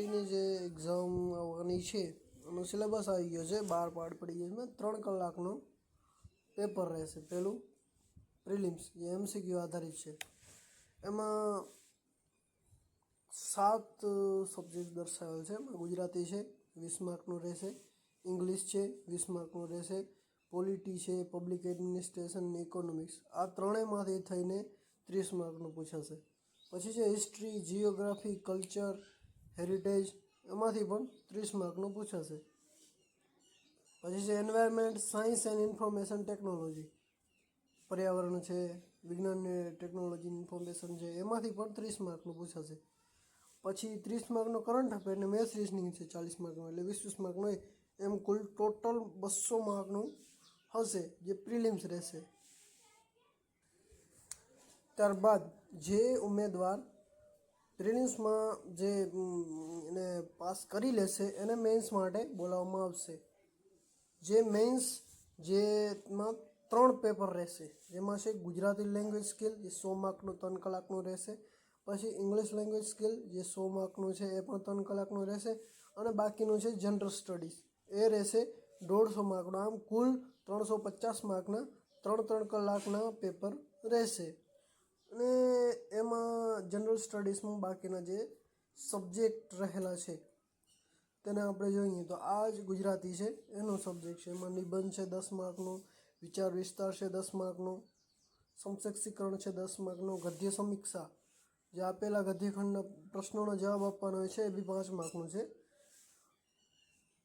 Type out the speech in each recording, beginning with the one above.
ની જે એક્ઝામ આવવાની છે એનો સિલેબસ આવી ગયો છે, 12 પાર્ટ પડી ગયો. એમાં 3 કલાકનો પેપર રહેશે. પહેલું પ્રિલિમ્સ, જે એમસીક્યુ આધારિત છે. એમાં 7 સબ્જેક્ટ દર્શાવેલ છે. એમાં ગુજરાતી છે 20 માર્કનું રહેશે, ઇંગ્લિશ છે 20 માર્કનું રહેશે, પોલિટી છે, પબ્લિક એડમિનિસ્ટ્રેશન ને ઇકોનોમિક્સ. આ ત્રણેયમાંથી થઈને 30 માર્કનું પૂછાશે. પછી છે હિસ્ટ્રી, જિયોગ્રાફી, કલ્ચર, હેરિટેજ, એમાંથી પણ 30 માર્કનું પૂછાશે. પછી છે environment science and information technology, પર્યાવરણ છે, વિજ્ઞાન ને ટેકનોલોજી ઇન્ફોર્મેશન છે, એમાંથી પણ 30 માર્કનું પૂછાશે. પછી 30 માર્કનો કરંટ અફેર અને મેથ્સ રિઝનિંગ છે 40 માર્કનું, એટલે 20 માર્કનું હોય. એમ કુલ ટોટલ 200 માર્કનું હશે, જે પ્રિલિમ્સ રહેશે. ત્યારબાદ જે ઉમેદવાર પ્રિલિમ્સમાં જે એને પાસ કરી લેશે એને મેન્સ માટે બોલાવવામાં આવશે. જે મેન્સ જેમાં 3 પેપર રહેશે, જેમાં છે ગુજરાતી લેંગ્વેજ સ્કિલ, જે 100 માર્કનું 3 કલાકનું રહેશે. પછી ઇંગ્લિશ લેંગ્વેજ સ્કિલ, જે 100 માર્કનું છે, એ પણ 3 કલાકનું રહેશે. અને બાકીનું છે જનરલ સ્ટડીઝ, એ રહેશે 150 માર્કનું. આમ કુલ 350 માર્કના 3 કલાકના પેપર રહેશે. અને એમાં જનરલ સ્ટડીઝમાં બાકીના જે સબ્જેક્ટ રહેલા છે તેને આપણે જોઈએ તો આ જ ગુજરાતી છે એનો સબ્જેક્ટ છે. એમાં નિબંધ છે 10 માર્કનું, વિચાર વિસ્તાર છે 10 માર્કનું, સમશક્ષીકરણ છે 10 માર્કનું, ગદ્ય સમીક્ષા, જે આપેલા ગદ્યખંડના પ્રશ્નોનો જવાબ આપવાનો હોય છે, એ બી 5 માર્કનું છે.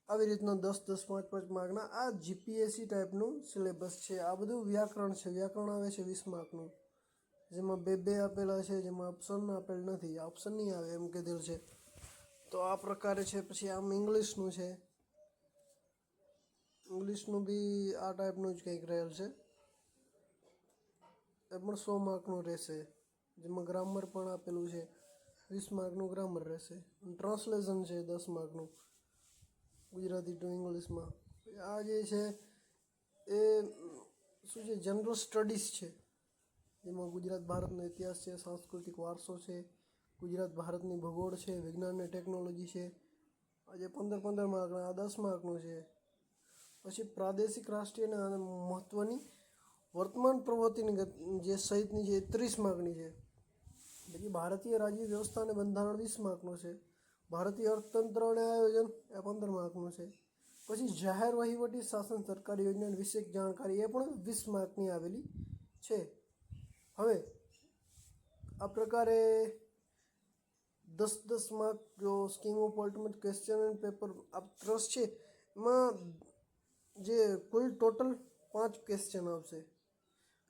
આવી રીતના 10-10, 5-5 માર્કના આ જીપીએસસી ટાઈપનું સિલેબસ છે. આ બધું વ્યાકરણ છે. વ્યાકરણ આવે છે 20 માર્કનું, જેમાં 2 આપેલા છે, જેમાં ઓપ્શન આપેલ નથી, ઓપ્શન નહીં આવે એમ કીધેલ છે. તો આ પ્રકારે છે. પછી આમ ઇંગ્લિશનું છે, ઇંગ્લિશનું બી આ ટાઈપનું જ કંઈક રહેલ છે. એ પણ 100 માર્કનું રહેશે, જેમાં ગ્રામર પણ આપેલું છે, 20 માર્કનું ગ્રામર રહેશે. ટ્રાન્સલેશન છે 10 માર્કનું, ગુજરાતી ટુ ઇંગ્લિશમાં. આ જે છે એ શું છે, જનરલ સ્ટડીઝ છે, જેમાં ગુજરાત ભારતનો ઇતિહાસ છે, સાંસ્કૃતિક વારસો છે, ગુજરાત ભારતની ભૂગોળ છે, વિજ્ઞાન અને ટેકનોલોજી છે. આજે 15 માર્કના, આ 10 માર્કનું છે. પછી પ્રાદેશિક, રાષ્ટ્રીય અને મહત્ત્વની વર્તમાન પ્રવૃત્તિની જે સહિતની છે 30 માર્કની છે. પછી ભારતીય રાજ્ય વ્યવસ્થા અને બંધારણ 20 માર્કનું છે. ભારતીય અર્થતંત્ર અને આયોજન, એ 15 માર્કનું છે. પછી જાહેર વહીવટી શાસન સરકારી યોજના વિશેષ જાણકારી, એ પણ 20 માર્કની આવેલી છે. હવે આ પ્રકારે 10-10 માર્ક જો scheme of ultimate question and paper આ ટ્રસ્ટ છે, એમાં જે કુલ ટોટલ 5 ક્વેશ્ચન આવશે.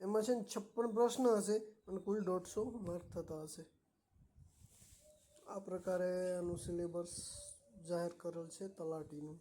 એમાં છે ને 56 પ્રશ્ન હશે અને કુલ 150 માર્ક થતા હશે. આ પ્રકારે આનું સિલેબસ જાહેર કરેલ છે તલાટીનું.